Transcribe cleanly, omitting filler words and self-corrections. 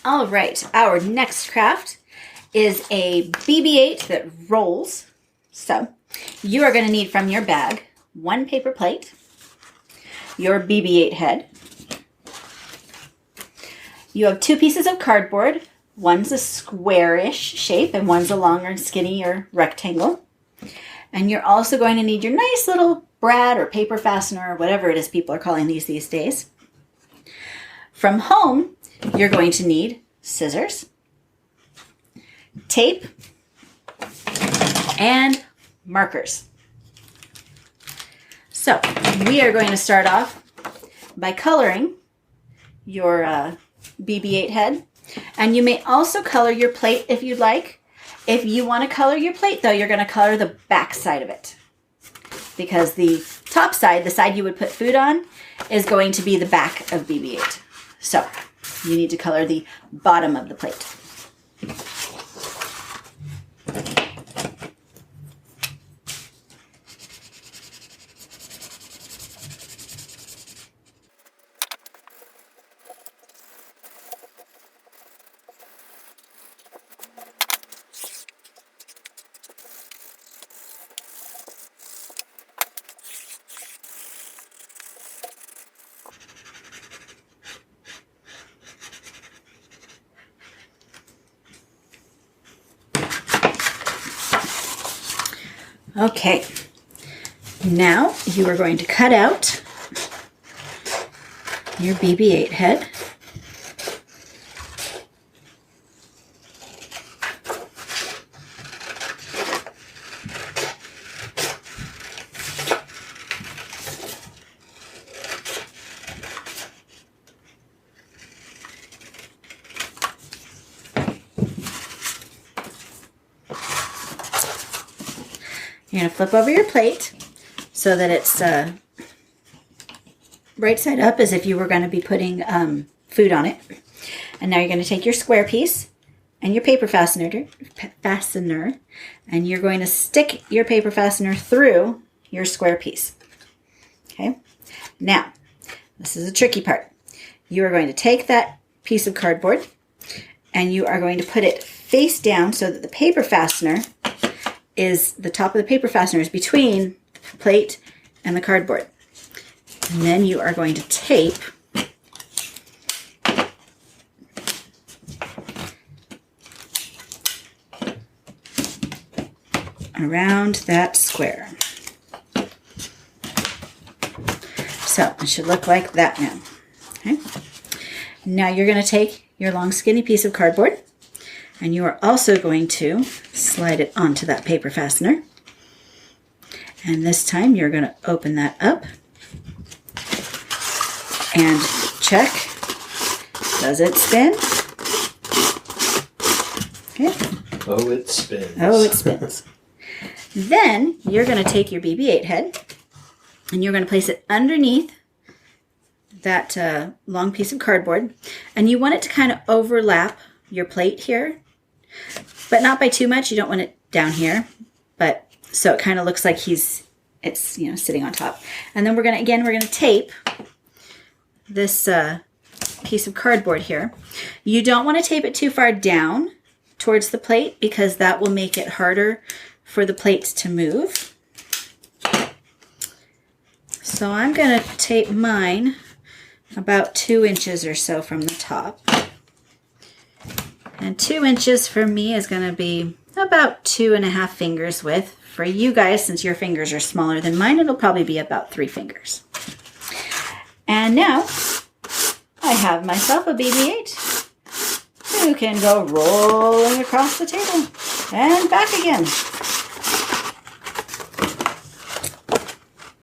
All right, our next craft is a BB8 that rolls. So you are going to need from your bag 1 paper plate, your BB8 head. You have 2 pieces of cardboard. One's a squarish shape and one's a longer, skinny or rectangle. And you're also going to need your nice little brad or paper fastener or whatever it is people are calling these days. From home, you're going to need scissors, tape, and markers. So we are going to start off by coloring your BB8 head. And you may also color your plate if you'd like. If you want to color your plate, though, you're going to color the back side of it. Because the top side, the side you would put food on, is going to be the back of BB8. So you need to color the bottom of the plate. Okay, now you are going to cut out your BB8 head. You're going to flip over your plate so that it's right side up as if you were going to be putting food on it. And now you're going to take your square piece and your paper fastener, and you're going to stick your paper fastener through your square piece. Okay? Now, this is the tricky part. You are going to take that piece of cardboard and you are going to put it face down so that the paper fastener is the top of the paper fastener is between the plate and the cardboard. And then you are going to tape around that square. So it should look like that now. Okay. Now you're going to take your long skinny piece of cardboard and you are also going to slide it onto that paper fastener. And this time you're going to open that up and check. Does it spin? Okay. Oh, it spins. Oh, it spins. Then you're going to take your BB8 head and you're going to place it underneath that long piece of cardboard. And you want it to kind of overlap your plate here, but not by too much. You don't want it down here, but so it kind of looks like it's sitting on top. And then we're going to tape this piece of cardboard here. You don't want to tape it too far down towards the plate because that will make it harder for the plates to move. So I'm going to tape mine about 2 inches or so from the top. And 2 inches for me is going to be about 2.5 fingers width. For you guys, since your fingers are smaller than mine, it'll probably be about 3 fingers. And now I have myself a BB8 who can go rolling across the table and back again.